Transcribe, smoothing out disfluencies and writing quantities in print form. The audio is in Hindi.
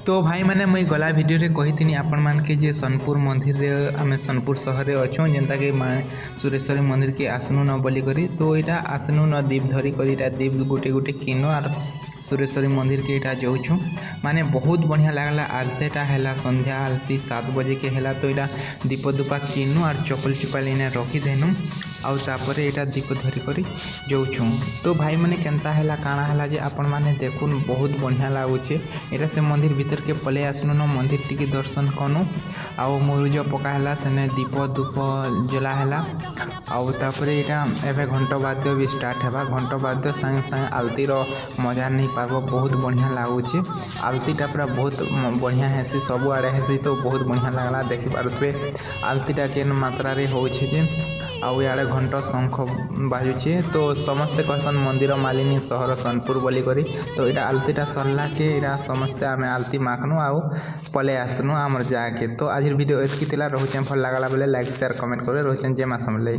तो भाई मैंने मुई गला वीडियो रे कही थी आपण मान के जे सोनपुर मंदिर रे आमे सोनपुर शहर रे अच्छो जेनता के माँ सुरेश्वरी मंदिर के आसनु न बोली करी तो यहाँ आसनु न दीप धरी करी दीप गोटे गोटे किन आर सुरेश्वरी मंदिर के यहाँ जाऊँ माने बहुत बढ़िया लगला। आलतेटा है संध्या आलती 7 बजे के है तो यहाँ दीप दुपा किनु आर चपल चुपाल इना रखीदेनु आउे यहाँ दीप धरी कर जाऊँ। तो भाई मैंने केनता है काଣା है जे आपण मैंने देखुन बहुत बढ़िया लगुचे। यहाँ से मंदिर भीतर के पले आसनु न मंदिर टी दर्शन कनु आउ मुरुज पकाला सेने दीप धूप जला है आउे यहाँ एवं घंट वाद्य भी स्टार्ट है। घंट वाद्य संगे संगे आलतीर मजा नहीं पार्ब बहुत बढ़िया लगुचे। आलतीटा पूरा बहुत बढ़िया हेसी सब आड़े हेसी तो बहुत बढ़िया लगला देखी पारे आलतीटा के मात्रा रे होछे जे आउ इे घंट शंख बाजुचे। तो समस्ते कहसन मंदिर मालिनी सहर सोनपुर बोली करी। तो यहाँ आलतीटा सरला के इरा समस्ते आम आलती माखनु आउ पले आसनु आमर जाके। तो आज वीडियो एतकी रोचे भल लगला बेले लाइक शेयर कमेंट करे रोचे जय माँ समलेई।